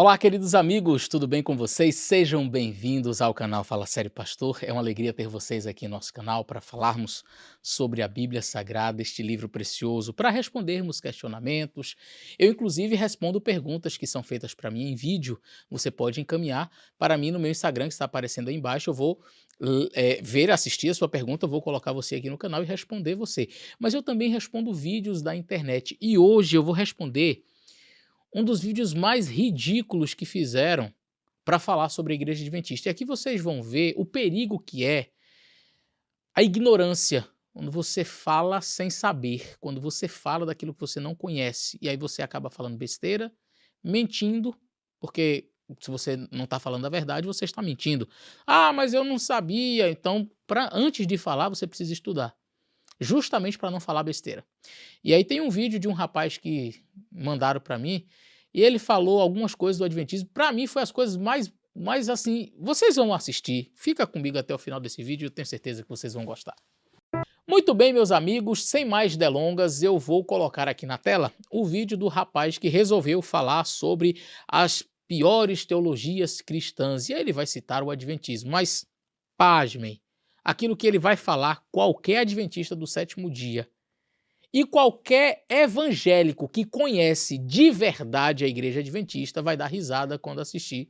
Olá, queridos amigos, tudo bem com vocês? Sejam bem-vindos ao canal Fala Sério Pastor. É uma alegria ter vocês aqui no nosso canal para falarmos sobre a Bíblia Sagrada, este livro precioso, para respondermos questionamentos. Eu, inclusive, respondo perguntas que são feitas para mim em vídeo. Você pode encaminhar para mim no meu Instagram, que está aparecendo aí embaixo. Eu vou assistir a sua pergunta, eu vou colocar você aqui no canal e responder você. Mas eu também respondo vídeos da internet e hoje eu vou responder um dos vídeos mais ridículos que fizeram para falar sobre a Igreja Adventista. E aqui vocês vão ver o perigo que é a ignorância, quando você fala sem saber, quando você fala daquilo que você não conhece, e aí você acaba falando besteira, mentindo, porque se você não está falando a verdade, você está mentindo. Ah, mas eu não sabia. Então, antes de falar, você precisa estudar, justamente para não falar besteira. E aí tem um vídeo de um rapaz que mandaram para mim, e ele falou algumas coisas do Adventismo. Para mim foi as coisas mais assim, vocês vão assistir, fica comigo até o final desse vídeo, eu tenho certeza que vocês vão gostar. Muito bem, meus amigos, sem mais delongas, eu vou colocar aqui na tela o vídeo do rapaz que resolveu falar sobre as piores teologias cristãs, e aí ele vai citar o Adventismo, mas pasmem, aquilo que ele vai falar, qualquer adventista do sétimo dia e qualquer evangélico que conhece de verdade a Igreja Adventista vai dar risada quando assistir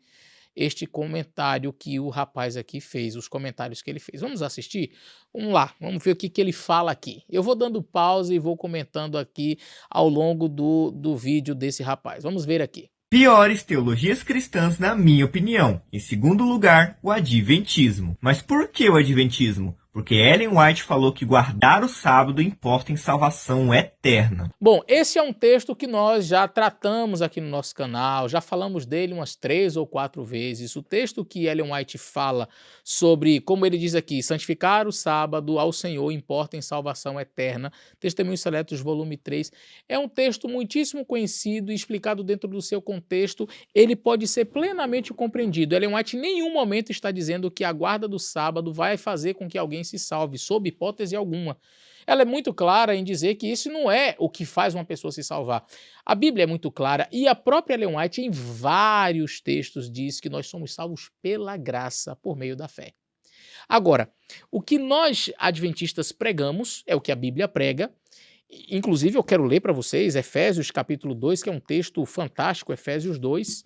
este comentário que o rapaz aqui fez, os comentários que ele fez. Vamos assistir? Vamos lá, vamos ver o que ele fala aqui. Eu vou dando pausa e vou comentando aqui ao longo do vídeo desse rapaz. Vamos ver aqui. Piores teologias cristãs, na minha opinião. Em segundo lugar, o adventismo. Mas por que o adventismo? Porque Ellen White falou que guardar o sábado importa em salvação eterna. Bom, esse é um texto que nós já tratamos aqui no nosso canal, já falamos dele umas 3 ou 4 vezes. O texto que Ellen White fala sobre, como ele diz aqui, santificar o sábado ao Senhor importa em salvação eterna, Testemunhos Seletos, volume 3, é um texto muitíssimo conhecido e explicado dentro do seu contexto, ele pode ser plenamente compreendido. Ellen White em nenhum momento está dizendo que a guarda do sábado vai fazer com que alguém se salve, sob hipótese alguma. Ela é muito clara em dizer que isso não é o que faz uma pessoa se salvar. A Bíblia é muito clara e a própria Ellen White, em vários textos, diz que nós somos salvos pela graça, por meio da fé. Agora, o que nós adventistas pregamos é o que a Bíblia prega. Inclusive, eu quero ler para vocês Efésios capítulo 2, que é um texto fantástico, Efésios 2,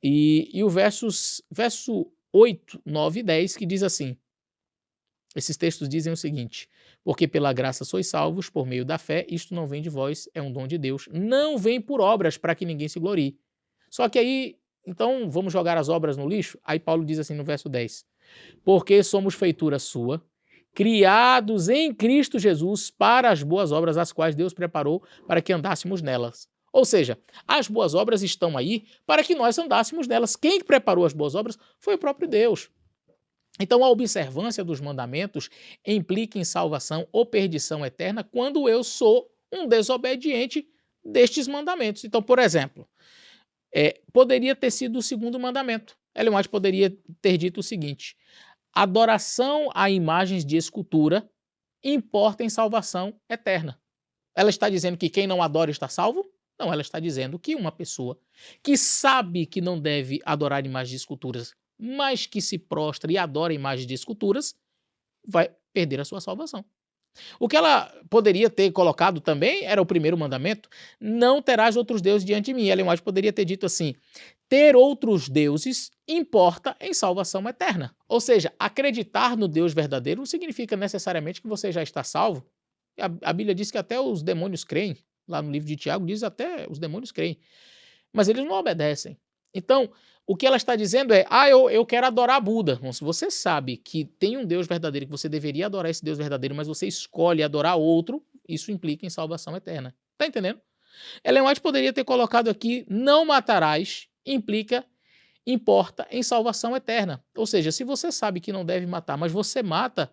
e o verso 8, 9 e 10, que diz assim. Esses textos dizem o seguinte: porque pela graça sois salvos por meio da fé, isto não vem de vós, é um dom de Deus, não vem por obras para que ninguém se glorie. Só que aí, então, vamos jogar as obras no lixo? Aí Paulo diz assim no verso 10: porque somos feitura sua, criados em Cristo Jesus para as boas obras, as quais Deus preparou para que andássemos nelas. Ou seja, as boas obras estão aí para que nós andássemos nelas. Quem preparou as boas obras foi o próprio Deus. Então, a observância dos mandamentos implica em salvação ou perdição eterna quando eu sou um desobediente destes mandamentos. Então, por exemplo, poderia ter sido o segundo mandamento. Ellen White poderia ter dito o seguinte: adoração a imagens de escultura importa em salvação eterna. Ela está dizendo que quem não adora está salvo? Não, ela está dizendo que uma pessoa que sabe que não deve adorar imagens de esculturas, mas que se prostra e adora imagens de esculturas, vai perder a sua salvação. O que ela poderia ter colocado também era o primeiro mandamento: não terás outros deuses diante de mim. Ellen White poderia ter dito assim: ter outros deuses importa em salvação eterna. Ou seja, acreditar no Deus verdadeiro não significa necessariamente que você já está salvo. A Bíblia diz que até os demônios creem. Lá no livro de Tiago diz até os demônios creem. Mas eles não obedecem. Então, o que ela está dizendo é: eu quero adorar Buda. Bom, se você sabe que tem um Deus verdadeiro, que você deveria adorar esse Deus verdadeiro, mas você escolhe adorar outro, isso implica em salvação eterna. Tá entendendo? Ellen White poderia ter colocado aqui: não matarás, importa em salvação eterna. Ou seja, se você sabe que não deve matar, mas você mata,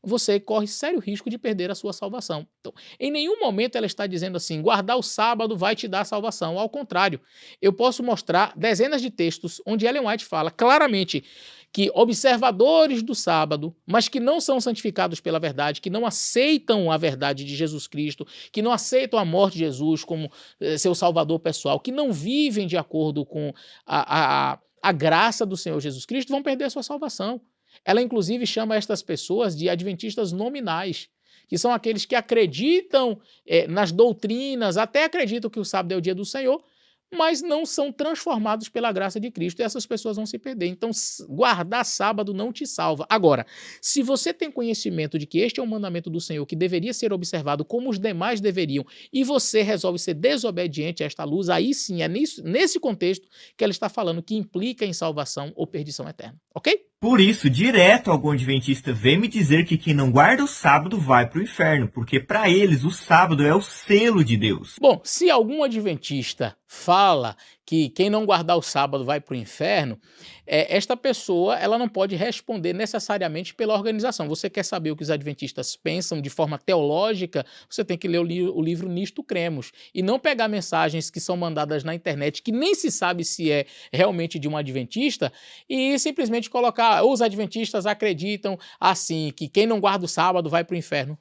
você corre sério risco de perder a sua salvação. Então, em nenhum momento ela está dizendo assim, guardar o sábado vai te dar salvação. Ao contrário, eu posso mostrar dezenas de textos onde Ellen White fala claramente que observadores do sábado, mas que não são santificados pela verdade, que não aceitam a verdade de Jesus Cristo, que não aceitam a morte de Jesus como seu salvador pessoal, que não vivem de acordo com a graça do Senhor Jesus Cristo, vão perder a sua salvação. Ela, inclusive, chama estas pessoas de adventistas nominais, que são aqueles que acreditam nas doutrinas, até acreditam que o sábado é o dia do Senhor, mas não são transformados pela graça de Cristo, e essas pessoas vão se perder. Então, guardar sábado não te salva. Agora, se você tem conhecimento de que este é um mandamento do Senhor que deveria ser observado como os demais deveriam, e você resolve ser desobediente a esta luz, aí sim, é nesse contexto que ela está falando que implica em salvação ou perdição eterna. Ok? Por isso, direto algum adventista vem me dizer que quem não guarda o sábado vai para o inferno, porque para eles o sábado é o selo de Deus. Bom, se algum adventista fala que quem não guardar o sábado vai para o inferno, esta pessoa ela não pode responder necessariamente pela organização. Você quer saber o que os adventistas pensam de forma teológica, você tem que ler o livro Nisto Cremos, e não pegar mensagens que são mandadas na internet, que nem se sabe se é realmente de um adventista, e simplesmente colocar, os adventistas acreditam assim, que quem não guarda o sábado vai para o inferno.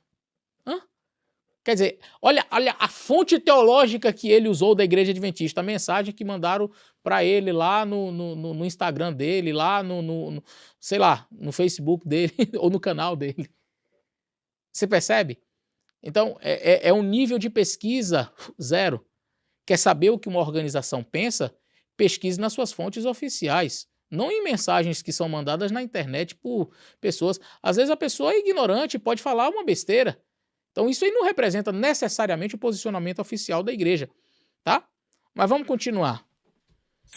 Hã? Quer dizer, olha a fonte teológica que ele usou da igreja adventista, a mensagem que mandaram para ele lá no Instagram dele, lá sei lá, no Facebook dele ou no canal dele. Você percebe? Então, é um nível de pesquisa zero. Quer saber o que uma organização pensa? Pesquise nas suas fontes oficiais, não em mensagens que são mandadas na internet por pessoas. Às vezes a pessoa é ignorante, pode falar uma besteira. Então isso aí não representa necessariamente o posicionamento oficial da igreja, tá? Mas vamos continuar.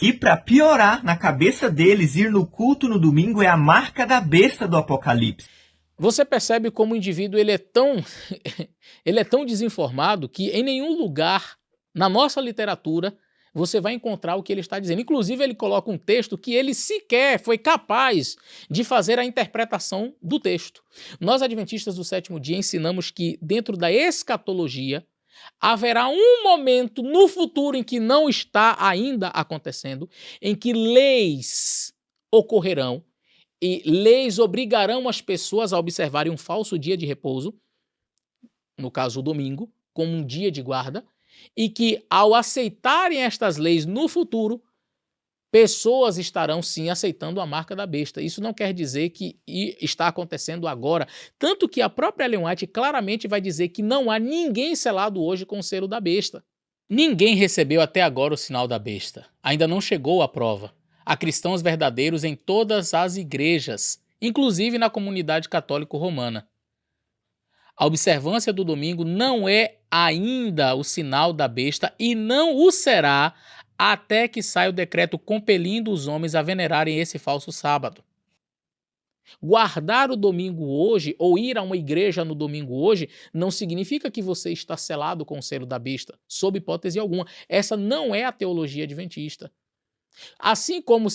E para piorar, na cabeça deles, ir no culto no domingo é a marca da besta do Apocalipse. Você percebe como o indivíduo ele é tão desinformado que em nenhum lugar na nossa literatura você vai encontrar o que ele está dizendo. Inclusive ele coloca um texto que ele sequer foi capaz de fazer a interpretação do texto. Nós adventistas do sétimo dia ensinamos que dentro da escatologia haverá um momento no futuro em que não está ainda acontecendo, em que leis ocorrerão e leis obrigarão as pessoas a observarem um falso dia de repouso, no caso o domingo, como um dia de guarda, e que ao aceitarem estas leis no futuro, pessoas estarão sim aceitando a marca da besta. Isso não quer dizer que está acontecendo agora. Tanto que a própria Ellen White claramente vai dizer que não há ninguém selado hoje com o selo da besta. Ninguém recebeu até agora o sinal da besta. Ainda não chegou a prova. Há cristãos verdadeiros em todas as igrejas, inclusive na comunidade católico-romana. A observância do domingo não é ainda o sinal da besta e não o será até que saia o decreto compelindo os homens a venerarem esse falso sábado. Guardar o domingo hoje ou ir a uma igreja no domingo hoje não significa que você está selado com o selo da besta, sob hipótese alguma. Essa não é a teologia adventista. Assim como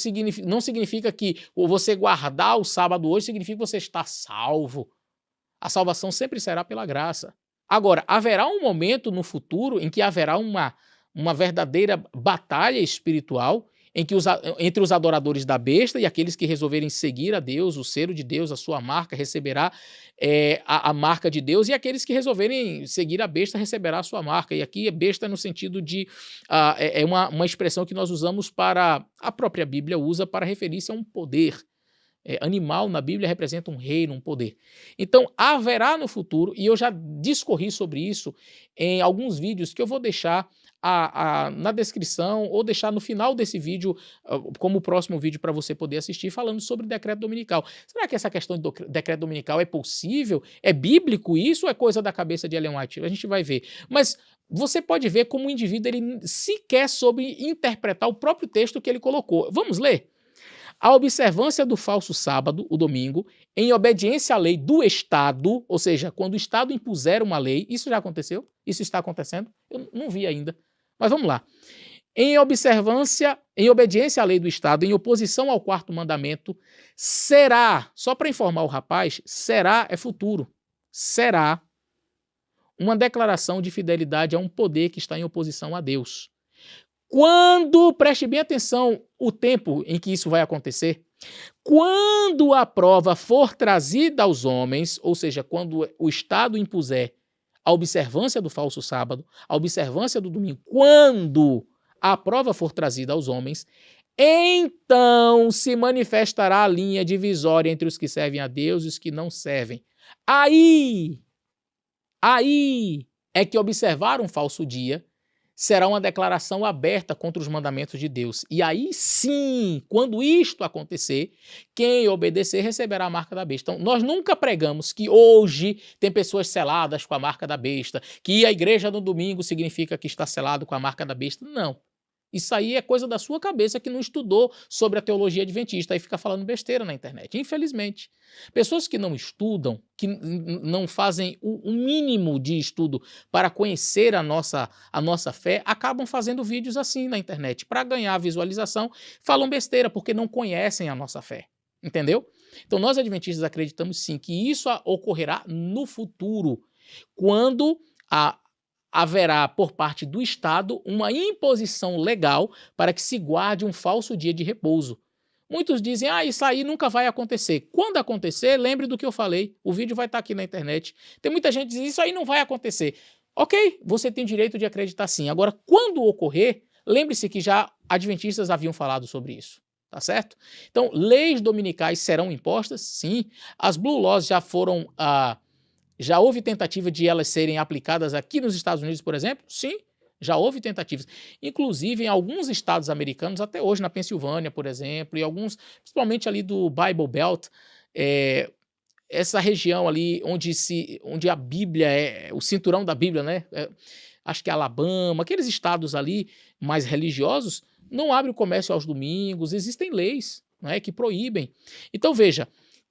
não significa que você guardar o sábado hoje significa que você está salvo. A salvação sempre será pela graça. Agora, haverá um momento no futuro em que haverá uma verdadeira batalha espiritual entre os adoradores da besta e aqueles que resolverem seguir a Deus, o selo de Deus, a sua marca receberá a marca de Deus, e aqueles que resolverem seguir a besta receberá a sua marca. E aqui besta no sentido de uma expressão que nós usamos a própria Bíblia usa para referir-se a um poder. Animal na Bíblia representa um reino, um poder. Então haverá no futuro, e eu já discorri sobre isso em alguns vídeos que eu vou deixar na descrição ou deixar no final desse vídeo como o próximo vídeo para você poder assistir, falando sobre o decreto dominical. Será que essa questão do decreto dominical é possível? É bíblico isso ou é coisa da cabeça de Ellen White? A gente vai ver. Mas você pode ver como o indivíduo ele sequer soube interpretar o próprio texto que ele colocou. Vamos ler? A observância do falso sábado, o domingo, em obediência à lei do Estado, ou seja, quando o Estado impuser uma lei, isso já aconteceu? Isso está acontecendo? Eu não vi ainda. Mas vamos lá. em obediência à lei do Estado, em oposição ao quarto mandamento, será, só para informar o rapaz, será é futuro, será uma declaração de fidelidade a um poder que está em oposição a Deus. Quando, preste bem atenção o tempo em que isso vai acontecer, quando a prova for trazida aos homens, ou seja, quando o Estado impuser a observância do falso sábado, a observância do domingo, quando a prova for trazida aos homens, então se manifestará a linha divisória entre os que servem a Deus e os que não servem. Aí é que observar um falso dia será uma declaração aberta contra os mandamentos de Deus. E aí sim, quando isto acontecer, quem obedecer receberá a marca da besta. Então, nós nunca pregamos que hoje tem pessoas seladas com a marca da besta, que a igreja no domingo significa que está selado com a marca da besta. Não. Isso aí é coisa da sua cabeça que não estudou sobre a teologia adventista e fica falando besteira na internet, infelizmente. Pessoas que não estudam, que não fazem o mínimo de estudo para conhecer a nossa fé, acabam fazendo vídeos assim na internet. Para ganhar visualização, falam besteira porque não conhecem a nossa fé. Entendeu? Então nós adventistas acreditamos sim que isso ocorrerá no futuro, quando haverá por parte do Estado uma imposição legal para que se guarde um falso dia de repouso. Muitos dizem, isso aí nunca vai acontecer. Quando acontecer, lembre do que eu falei, o vídeo vai estar aqui na internet. Tem muita gente que diz, isso aí não vai acontecer. Ok, você tem direito de acreditar sim. Agora, quando ocorrer, lembre-se que já adventistas haviam falado sobre isso. Tá certo? Então, leis dominicais serão impostas? Sim. As Blue Laws já foram... Já houve tentativa de elas serem aplicadas aqui nos Estados Unidos, por exemplo? Sim, já houve tentativas. Inclusive em alguns estados americanos, até hoje, na Pensilvânia, por exemplo, e alguns, principalmente ali do Bible Belt, essa região ali onde a Bíblia o cinturão da Bíblia, né? Acho que é Alabama, aqueles estados ali mais religiosos, não abre o comércio aos domingos, existem leis, né, que proíbem. Então veja,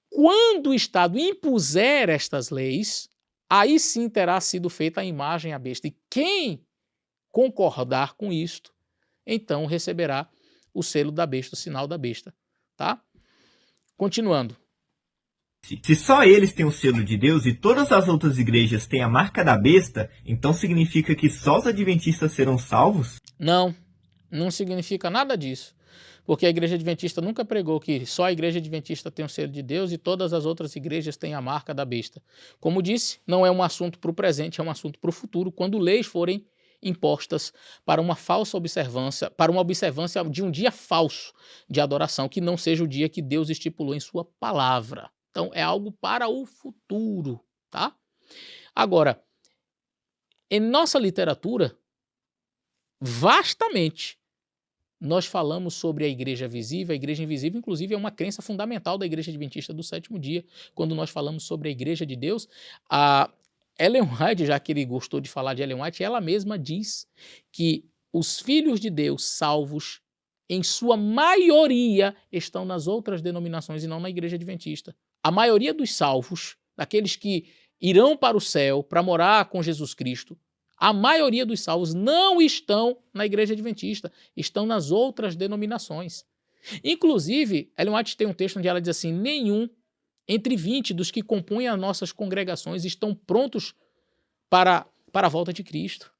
quando o Estado impuser estas leis, aí sim terá sido feita a imagem à besta. E quem concordar com isto, então receberá o selo da besta, o sinal da besta. Tá? Continuando. Se só eles têm o selo de Deus e todas as outras igrejas têm a marca da besta, então significa que só os adventistas serão salvos? Não, não significa nada disso. Porque a igreja adventista nunca pregou que só a igreja adventista tem o selo de Deus e todas as outras igrejas têm a marca da besta. Como disse, não é um assunto para o presente, é um assunto para o futuro, quando leis forem impostas para uma falsa observância, para uma observância de um dia falso de adoração, que não seja o dia que Deus estipulou em sua palavra. Então é algo para o futuro, tá? Agora, em nossa literatura, vastamente, nós falamos sobre a igreja visível. A igreja invisível, inclusive, é uma crença fundamental da igreja adventista do sétimo dia. Quando nós falamos sobre a igreja de Deus, a Ellen White, já que ele gostou de falar de Ellen White, ela mesma diz que os filhos de Deus salvos, em sua maioria, estão nas outras denominações e não na igreja adventista. A maioria dos salvos, daqueles que irão para o céu para morar com Jesus Cristo, a maioria dos salvos não estão na igreja adventista, estão nas outras denominações. Inclusive, Ellen White tem um texto onde ela diz assim, nenhum entre 20 dos que compõem as nossas congregações estão prontos para a volta de Cristo.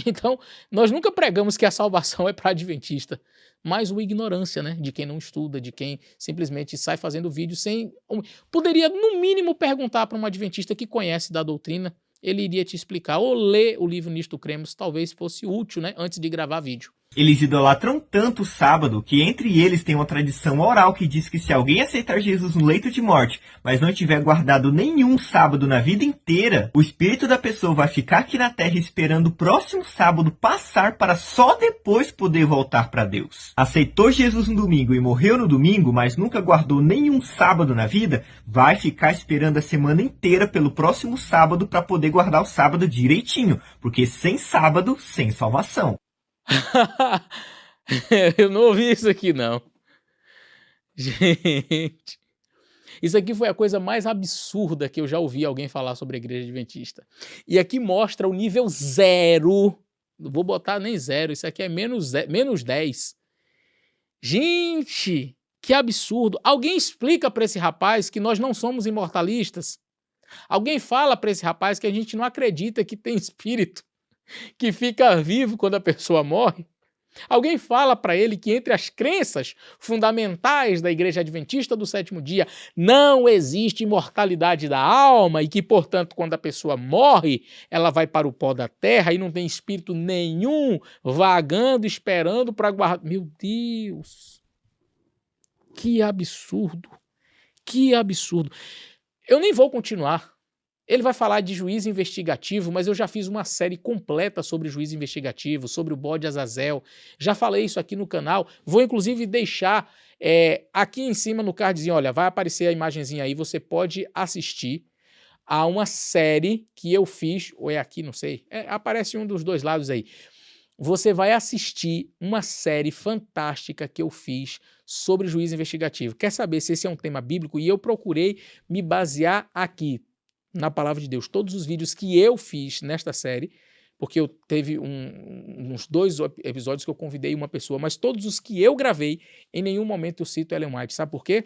Então, nós nunca pregamos que a salvação é para adventista, mas o ignorância, né, de quem não estuda, de quem simplesmente sai fazendo vídeo sem... Poderia, no mínimo, perguntar para um adventista que conhece da doutrina, ele iria te explicar, ou ler o livro Nisto Cremos, talvez fosse útil, né, antes de gravar vídeo. Eles idolatram tanto o sábado que entre eles tem uma tradição oral que diz que se alguém aceitar Jesus no leito de morte, mas não tiver guardado nenhum sábado na vida inteira, o espírito da pessoa vai ficar aqui na terra esperando o próximo sábado passar para só depois poder voltar para Deus. Aceitou Jesus no domingo e morreu no domingo, mas nunca guardou nenhum sábado na vida, vai ficar esperando a semana inteira pelo próximo sábado para poder guardar o sábado direitinho, porque sem sábado, sem salvação. Eu não ouvi isso aqui, não. Gente, isso aqui foi a coisa mais absurda que eu já ouvi alguém falar sobre a igreja adventista. E aqui mostra o nível zero não vou botar nem 0, isso aqui é menos 10. Gente, que absurdo. Alguém explica para esse rapaz que nós não somos imortalistas? Alguém fala para esse rapaz que a gente não acredita que tem espírito que fica vivo quando a pessoa morre? Alguém fala para ele que entre as crenças fundamentais da Igreja Adventista do Sétimo Dia não existe imortalidade da alma e que, portanto, quando a pessoa morre, ela vai para o pó da terra e não tem espírito nenhum vagando, esperando para guardar. Meu Deus! Que absurdo! Que absurdo! Eu nem vou continuar. Ele vai falar de juiz investigativo, mas eu já fiz uma série completa sobre juiz investigativo, sobre o bode Azazel. Já falei isso aqui no canal. Vou, inclusive, deixar aqui em cima no cardzinho, olha, vai aparecer a imagenzinha aí, você pode assistir a uma série que eu fiz, ou é aqui, não sei, aparece um dos dois lados aí. Você vai assistir uma série fantástica que eu fiz sobre juiz investigativo. Quer saber se esse é um tema bíblico? E eu procurei me basear aqui na palavra de Deus. Todos os vídeos que eu fiz nesta série, porque eu teve uns 2 episódios que eu convidei uma pessoa, mas todos os que eu gravei, em nenhum momento eu cito Ellen White. Sabe por quê?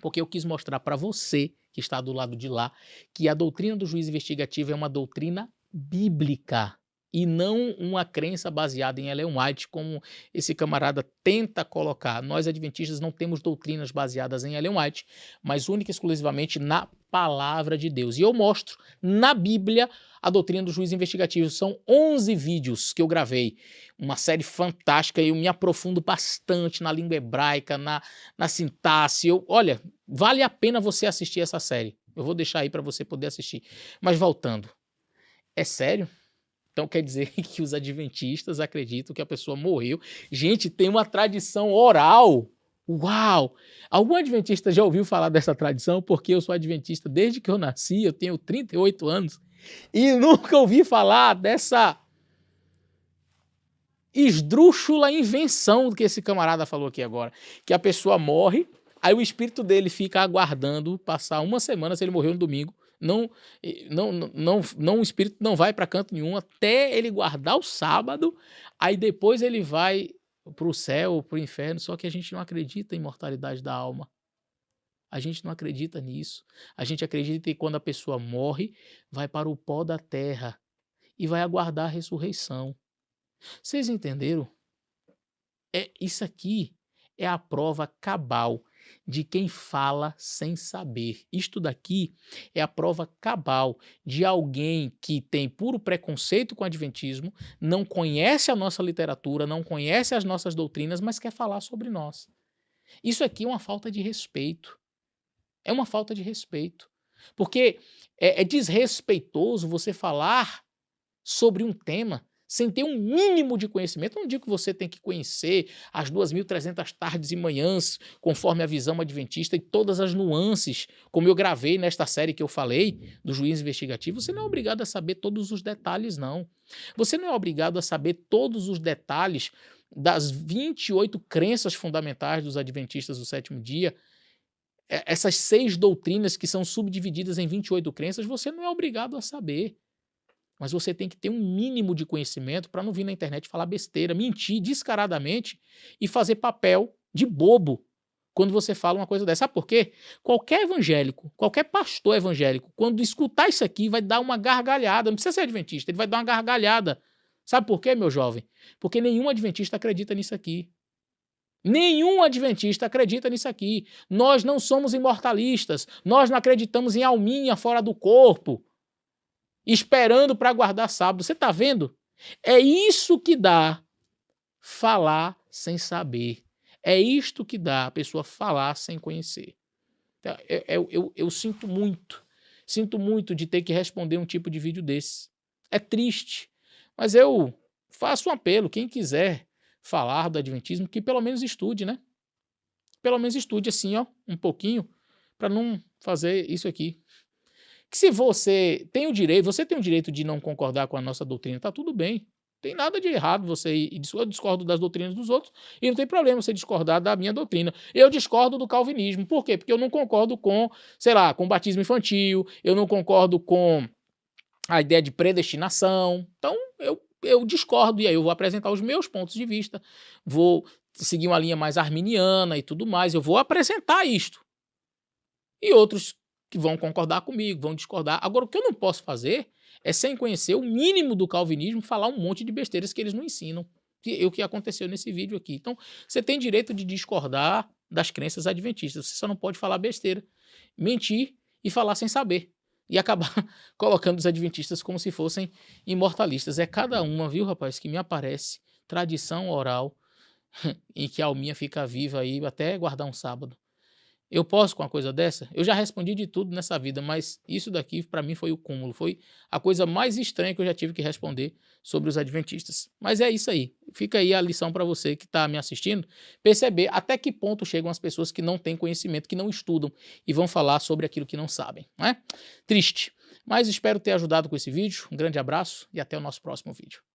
Porque eu quis mostrar para você, que está do lado de lá, que a doutrina do juiz investigativo é uma doutrina bíblica e não uma crença baseada em Ellen White, como esse camarada tenta colocar. Nós, adventistas, não temos doutrinas baseadas em Ellen White, mas única e exclusivamente na palavra de Deus. E eu mostro na Bíblia a doutrina do juiz investigativo. São 11 vídeos que eu gravei, uma série fantástica, eu me aprofundo bastante na língua hebraica, na sintaxe. Olha, vale a pena você assistir essa série. Eu vou deixar aí para você poder assistir. Mas voltando, é sério? Então quer dizer que os adventistas acreditam que a pessoa morreu. Gente, tem uma tradição oral. Uau! Algum adventista já ouviu falar dessa tradição? Porque eu sou adventista desde que eu nasci, eu tenho 38 anos, e nunca ouvi falar dessa esdrúxula invenção que esse camarada falou aqui agora. Que a pessoa morre, aí o espírito dele fica aguardando passar uma semana, se ele morreu no domingo, o espírito não vai para canto nenhum até ele guardar o sábado, aí depois ele vai para o céu, para o inferno. Só que a gente não acredita em imortalidade da alma. A gente não acredita nisso. A gente acredita que quando a pessoa morre, vai para o pó da terra e vai aguardar a ressurreição. Vocês entenderam? Isso aqui é a prova cabal de quem fala sem saber. Isto daqui é a prova cabal de alguém que tem puro preconceito com o adventismo, não conhece a nossa literatura, não conhece as nossas doutrinas, mas quer falar sobre nós. Isso aqui é uma falta de respeito. É uma falta de respeito. Porque é desrespeitoso você falar sobre um tema sem ter um mínimo de conhecimento. Eu não digo que você tem que conhecer as 2.300 tardes e manhãs, conforme a visão adventista, e todas as nuances, como eu gravei nesta série que eu falei, do juiz investigativo. Você não é obrigado a saber todos os detalhes, não. Você não é obrigado a saber todos os detalhes das 28 crenças fundamentais dos adventistas do sétimo dia. Essas 6 doutrinas que são subdivididas em 28 crenças, você não é obrigado a saber. Mas você tem que ter um mínimo de conhecimento para não vir na internet falar besteira, mentir descaradamente e fazer papel de bobo quando você fala uma coisa dessa. Sabe por quê? Qualquer evangélico, qualquer pastor evangélico, quando escutar isso aqui, vai dar uma gargalhada. Não precisa ser adventista, ele vai dar uma gargalhada. Sabe por quê, meu jovem? Porque nenhum adventista acredita nisso aqui. Nenhum adventista acredita nisso aqui. Nós não somos imortalistas. Nós não acreditamos em alminha fora do corpo, esperando para guardar sábado. Você está vendo? É isso que dá falar sem saber. É isto que dá a pessoa falar sem conhecer. Eu sinto muito de ter que responder um tipo de vídeo desse. É triste, mas eu faço um apelo. Quem quiser falar do adventismo, que pelo menos estude, né? Pelo menos estude assim, ó, um pouquinho, para não fazer isso aqui. Que se você tem o direito de não concordar com a nossa doutrina, tá tudo bem. Não tem nada de errado eu discordo das doutrinas dos outros e não tem problema você discordar da minha doutrina. Eu discordo do calvinismo. Por quê? Porque eu não concordo com, sei lá, com batismo infantil, eu não concordo com a ideia de predestinação. Então, eu discordo, e aí eu vou apresentar os meus pontos de vista, vou seguir uma linha mais arminiana e tudo mais, eu vou apresentar isto. E outros que vão concordar comigo, vão discordar. Agora, o que eu não posso fazer é, sem conhecer o mínimo do calvinismo, falar um monte de besteiras que eles não ensinam. O que aconteceu nesse vídeo aqui. Então, você tem direito de discordar das crenças adventistas. Você só não pode falar besteira, mentir e falar sem saber. E acabar colocando os adventistas como se fossem imortalistas. É cada uma, viu, rapaz, que me aparece. Tradição oral em que a alminha fica viva aí até guardar um sábado. Eu posso com uma coisa dessa? Eu já respondi de tudo nessa vida, mas isso daqui para mim foi o cúmulo, foi a coisa mais estranha que eu já tive que responder sobre os adventistas. Mas é isso aí, fica aí a lição para você que está me assistindo, perceber até que ponto chegam as pessoas que não têm conhecimento, que não estudam e vão falar sobre aquilo que não sabem, não é? Triste, mas espero ter ajudado com esse vídeo, um grande abraço e até o nosso próximo vídeo.